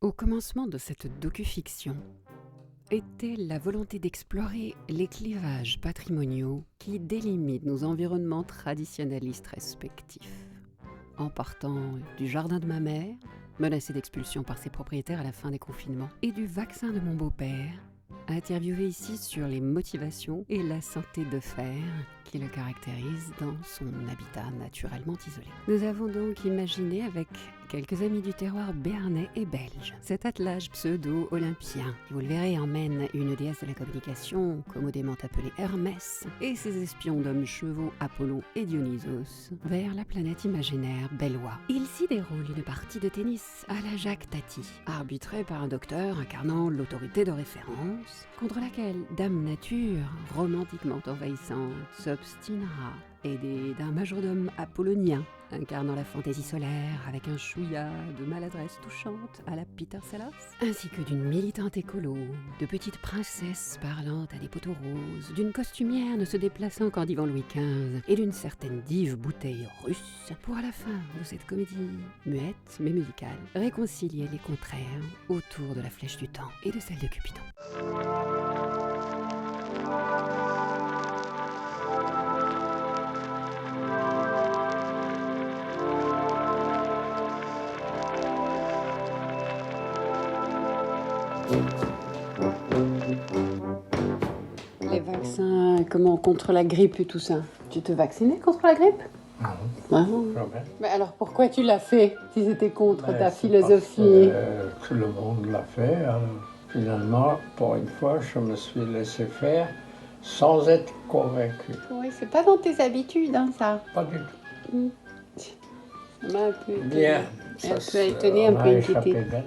Au commencement de cette docu-fiction était la volonté d'explorer les clivages patrimoniaux qui délimitent nos environnements traditionnalistes respectifs. En partant du jardin de ma mère, menacé d'expulsion par ses propriétaires à la fin des confinements, et du vaccin de mon beau-père, interviewé ici sur les motivations et la santé de fer qui le caractérise dans son habitat naturellement isolé. Nous avons donc imaginé avec quelques amis du terroir béarnais et belge cet attelage pseudo-olympien qui, vous le verrez, emmène une déesse de la communication commodément appelée Hermès et ses espions d'hommes chevaux Apollon et Dionysos vers la planète imaginaire Bellois. Il s'y déroule une partie de tennis à la Jacques Tati, arbitrée par un docteur incarnant l'autorité de référence contre laquelle Dame Nature, romantiquement envahissante, s'obstinera, aidée d'un majordome apollonien incarnant la fantaisie solaire avec un chouïa de maladresse touchante à la Peter Sellers, ainsi que d'une militante écolo, de petites princesses parlant à des poteaux roses, d'une costumière ne se déplaçant qu'en divan Louis XV et d'une certaine dive bouteille russe, pour à la fin de cette comédie muette mais musicale, réconcilier les contraires autour de la flèche du temps et de celle de Cupidon. Les vaccins, comment, contre la grippe et tout ça? Tu te vaccinais contre la grippe? Non, Non. jamais. Mais alors pourquoi tu l'as fait si c'était contre ta C'est philosophie? parce que tout le monde l'a fait. Alors, finalement, pour une fois, je me suis laissé faire sans être convaincu. Oui, c'est pas dans tes habitudes, hein, ça. Pas du tout. Ça m'a un peu étonné. Bien. Un peu se- étonné, un on a peu échappé inquiété. d'elle.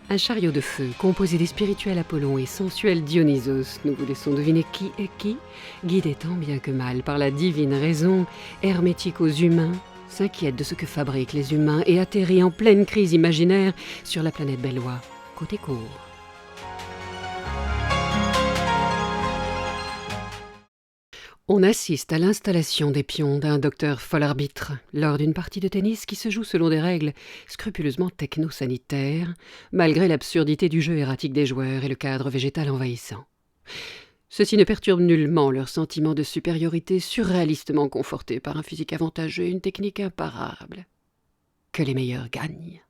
Un chariot de feu, composé des spirituels Apollon et sensuels Dionysos, nous vous laissons deviner qui est qui, guidé tant bien que mal par la divine raison, hermétique aux humains, s'inquiète de ce que fabriquent les humains et atterrit en pleine crise imaginaire sur la planète Bellois, côté court. On assiste à l'installation des pions d'un docteur fol-arbitre lors d'une partie de tennis qui se joue selon des règles scrupuleusement techno-sanitaires, malgré l'absurdité du jeu erratique des joueurs et le cadre végétal envahissant. Ceci ne perturbe nullement leur sentiment de supériorité surréalistement conforté par un physique avantageux et une technique imparable. Que les meilleurs gagnent.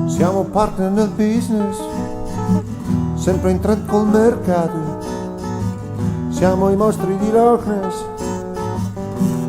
Siamo partner nel business, sempre in trend col mercato. Siamo i mostri di Loch Ness,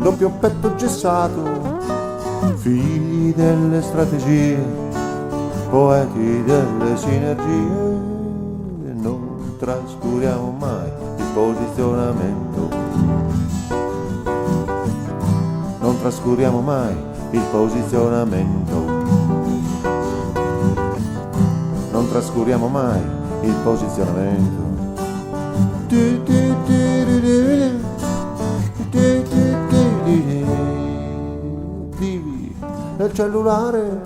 doppio petto gessato, figli delle strategie, poeti delle sinergie. Non trascuriamo mai il posizionamento, non trascuriamo mai il posizionamento. Non trascuriamo mai il posizionamento. Attivi nel cellulare,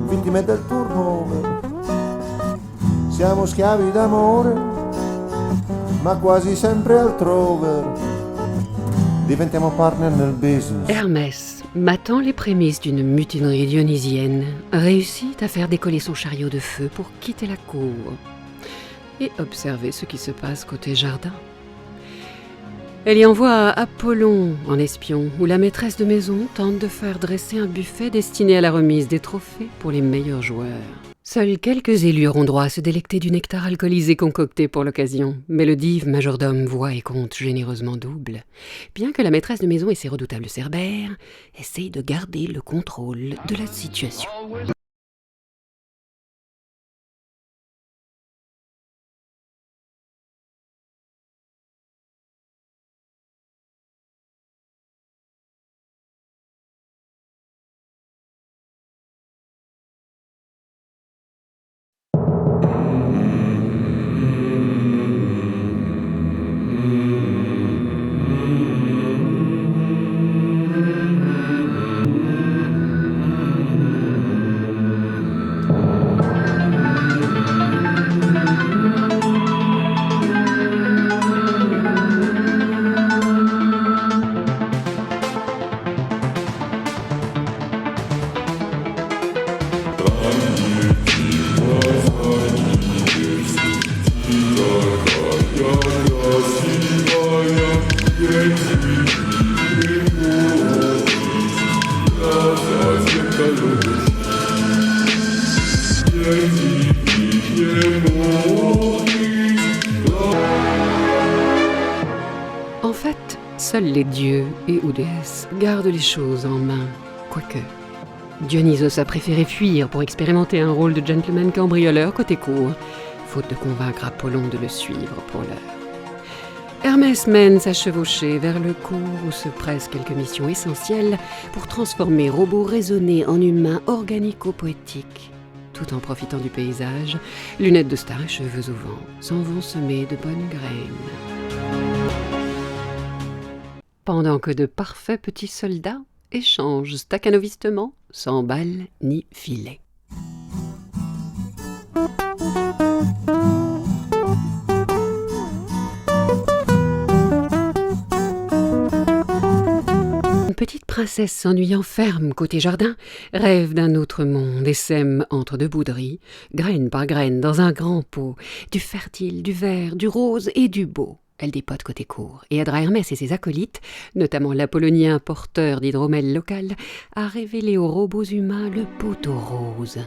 vittime del turnover. Siamo schiavi d'amore, ma quasi sempre altrove. Diventiamo partner nel business. Hermès, matant les prémices d'une mutinerie dionysienne, réussit à faire décoller son chariot de feu pour quitter la cour et observer ce qui se passe côté jardin. Elle y envoie Apollon en espion, où la maîtresse de maison tente de faire dresser un buffet destiné à la remise des trophées pour les meilleurs joueurs. Seuls quelques élus auront droit à se délecter du nectar alcoolisé concocté pour l'occasion, mais le dive majordome voit et compte généreusement double, bien que la maîtresse de maison et ses redoutables cerbères essayent de garder le contrôle de la situation. En fait, seuls les dieux et ou déesses gardent les choses en main, quoique Dionysos a préféré fuir pour expérimenter un rôle de gentleman cambrioleur côté cour, faute de convaincre Apollon de le suivre pour l'heure. Hermès mène sa chevauchée vers le cours où se pressent quelques missions essentielles pour transformer robots raisonnés en humains organico-poétiques. Tout en profitant du paysage, lunettes de star et cheveux au vent s'en vont semer de bonnes graines. Pendant que de parfaits petits soldats échangent staccanovistement sans balles ni filets. Une petite princesse s'ennuyant ferme côté jardin rêve d'un autre monde et sème entre deux bouderies, graine par graine dans un grand pot, du fertile, du vert, du rose et du beau. Elle dépote côté cour et aidera Hermès et ses acolytes, notamment l'Apollonien porteur d'hydromel local, à révéler aux robots humains le poteau rose.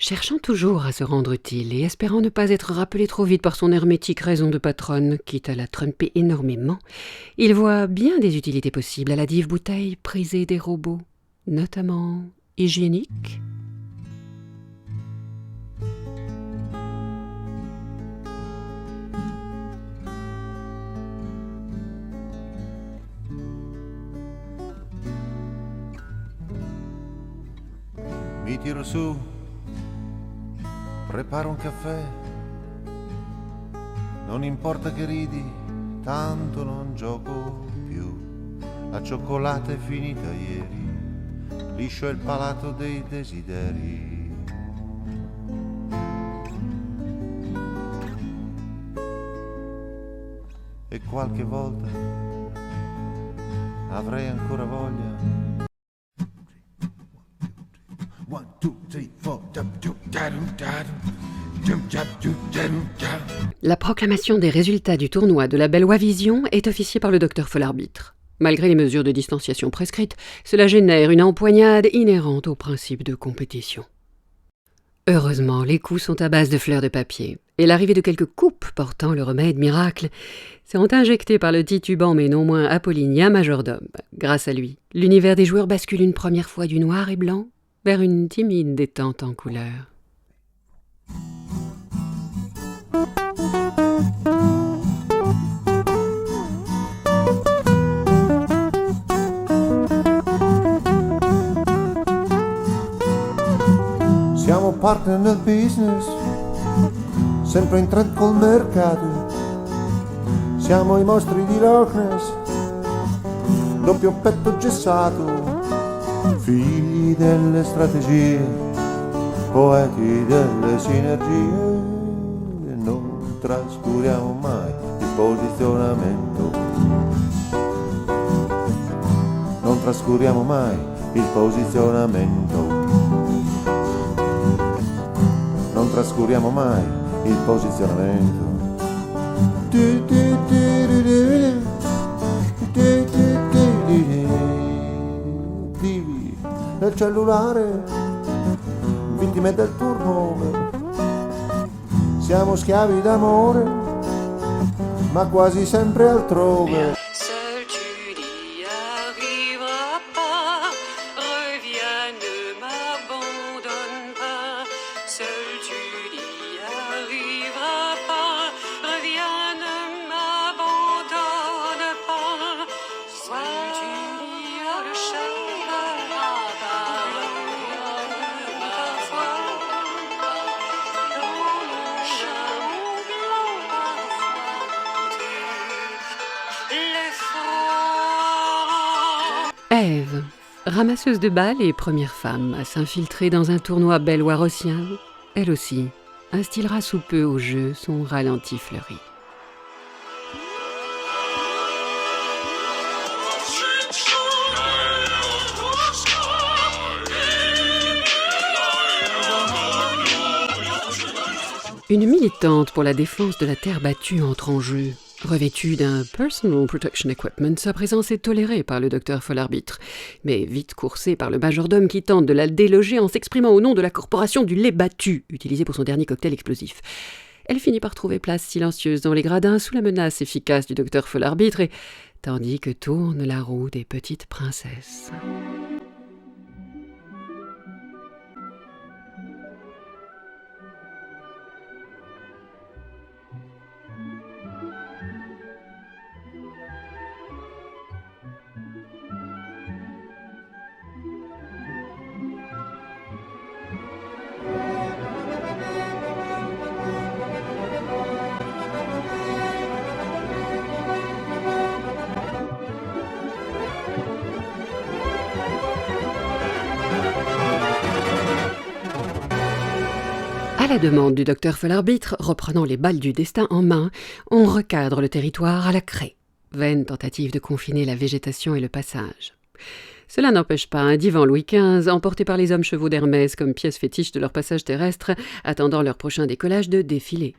Cherchant toujours à se rendre utile et espérant ne pas être rappelé trop vite par son hermétique raison de patronne, quitte à la tromper énormément, il voit bien des utilités possibles à la dive bouteille prisée des robots, notamment hygiéniques. Mi tiro su, preparo un caffè, non importa che ridi, tanto non gioco più, la cioccolata è finita ieri. liscio è il palato dei desideri. E qualche volta avrei ancora voglia. One, two, three, four. La proclamation des résultats du tournoi de la Belle Vision est officiée par le docteur Folarbitre. Malgré les mesures de distanciation prescrites, cela génère une empoignade inhérente au principe de compétition. Heureusement, les coups sont à base de fleurs de papier, et l'arrivée de quelques coupes portant le remède miracle seront injectées par le titubant mais non moins apollinien majordome. Grâce à lui, l'univers des joueurs bascule une première fois du noir et blanc vers une timide détente en couleur. Siamo partner nel business, sempre in trend col mercato. Siamo i mostri di Loch Ness, doppio petto gessato. Figli delle strategie, poeti delle sinergie. Non trascuriamo mai il posizionamento. Non trascuriamo mai il posizionamento. Non trascuriamo mai il posizionamento. Divi nel cellulare, vittime del turnover. Siamo schiavi d'amore, ma quasi sempre altrove. Seul tu n'y arriveras pas, reviens, ne m'abandonne pas. Seul tu n'y arriveras pas, reviens, ne m'abandonne pas. Seul tu n'y arriveras pas, reviens parfois. Dans mon chameau blanc parfois. Ève, ramasseuse de balles et première femme à s'infiltrer dans un tournoi belwarossien, elle aussi instillera sous peu au jeu son ralenti fleuri. Une militante pour la défense de la terre battue entre en jeu. Revêtue d'un Personal Protection Equipment, sa présence est tolérée par le docteur Folarbitre, mais vite coursée par le majordome qui tente de la déloger en s'exprimant au nom de la corporation du lait battu, utilisé pour son dernier cocktail explosif. Elle finit par trouver place silencieuse dans les gradins sous la menace efficace du docteur Folarbitre, et tandis que tourne la roue des petites princesses. À la demande du docteur Folarbitre, reprenant les balles du destin en main, on recadre le territoire à la craie. Vaine tentative de confiner la végétation et le passage. Cela n'empêche pas un divan Louis XV, emporté par les hommes chevaux d'Hermès comme pièce fétiche de leur passage terrestre, attendant leur prochain décollage, de défiler.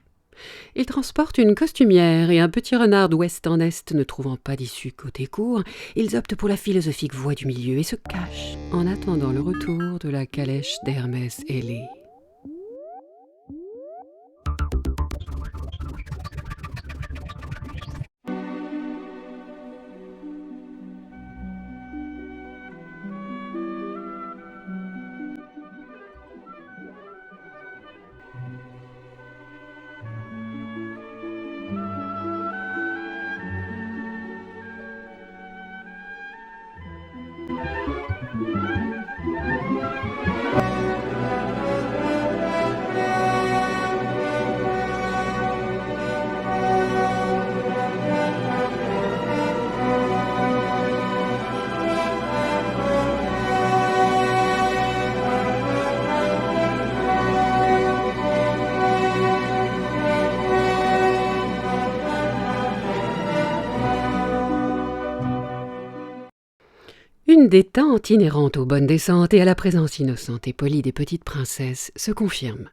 Ils transportent une costumière et un petit renard d'ouest en est, ne trouvant pas d'issue côté court, ils optent pour la philosophique voie du milieu et se cachent en attendant le retour de la calèche d'Hermès ailée. l'origine des tentes inhérentes aux bonnes descentes et à la présence innocente et polie des petites princesses se confirme.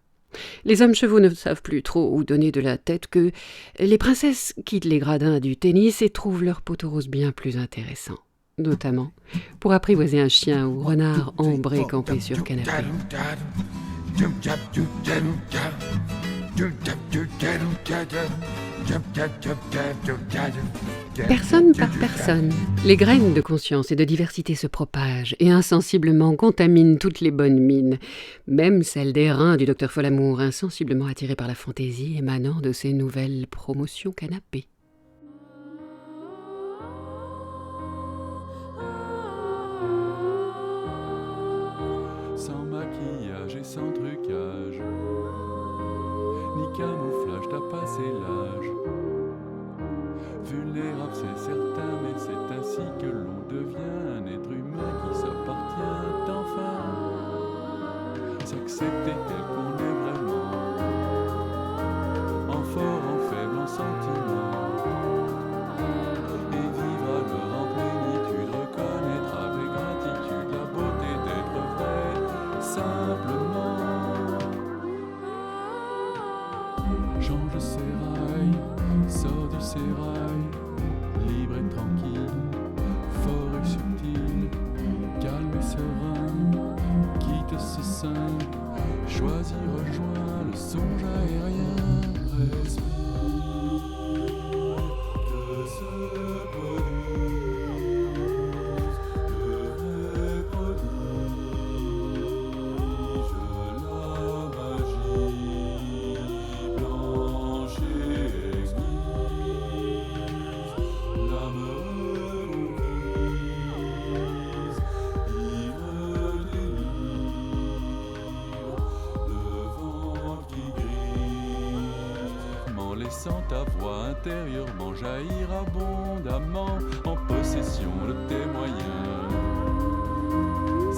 Les hommes chevaux ne savent plus trop où donner de la tête que les princesses quittent les gradins du tennis et trouvent leur poteau rose bien plus intéressant, notamment pour apprivoiser un chien ou renard ambré campé sur canapé. Personne par personne, les graines de conscience et de diversité se propagent et insensiblement contaminent toutes les bonnes mines, même celles des reins du docteur Folamour, insensiblement attiré par la fantaisie émanant de ses nouvelles promotions canapé. Sans maquillage et sans trucage, ni camouflage, t'as passé l'âge. Vulnérable, c'est certain, mais c'est ainsi que l'on devient un être humain qui s'appartient enfin. S'accepter tel qu'on est vraiment, en fort, en faible, en sentiment. Et vivre alors en plénitude, reconnaître avec gratitude la beauté d'être vrai, simplement. Change ses rails, sort du sérail, libre et tranquille, fort et subtil, calme et serein, quitte ce sein, choisis, rejoins le songe aérien, respire, que se produise le vrai prodige, la magie blanche et exquise, l'âme reconquise, ivre délire, le vent qui grise, m'en laissant ta voix intérieurement jaillir abondamment, en possession de tes moyens,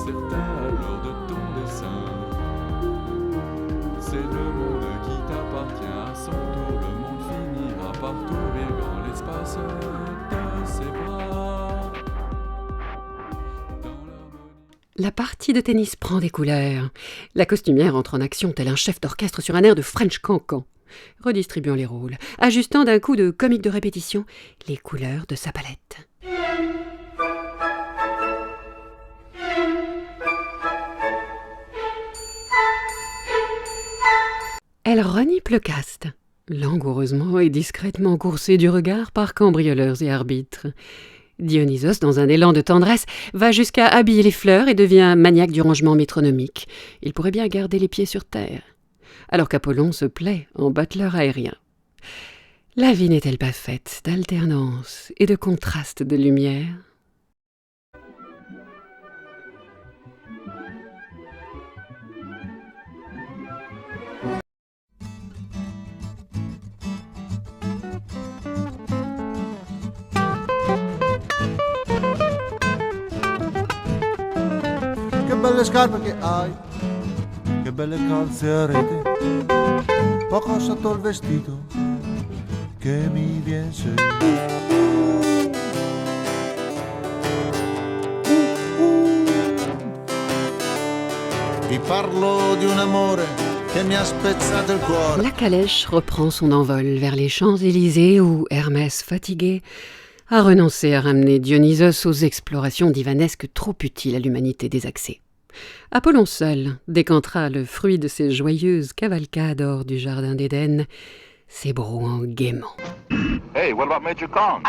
certain alors de ton dessein. C'est le monde qui t'appartient, à son tour le monde finira par t'ouvrir grand l'espace de ses bras. Dans l'harmonie. La partie de tennis prend des couleurs. La costumière entre en action tel un chef d'orchestre sur un air de French cancan, redistribuant les rôles, ajustant d'un coup de comique de répétition les couleurs de sa palette. Elle renipe le caste, langoureusement et discrètement coursée du regard par cambrioleurs et arbitres. Dionysos, dans un élan de tendresse, va jusqu'à habiller les fleurs et devient maniaque du rangement métronomique. Il pourrait bien garder les pieds sur terre, alors qu'Apollon se plaît en battleur aérien. La vie n'est-elle pas faite d'alternance et de contraste de lumière ? Che belle scarpe che hai, che belle calze a rete, poco sotto il vestito che mi vien su. Vi parlo di un amore che mi ha spezzato il cuore. La calèche reprend son envol vers les Champs-Élysées où Hermès, fatigué, a renoncé à ramener Dionysos aux explorations divanesques trop utiles à l'humanité désaxée. Apollon seul décantera le fruit de ces joyeuses cavalcades hors du jardin d'Éden, s'ébrouant gaiement. Hey, what about Major Kong?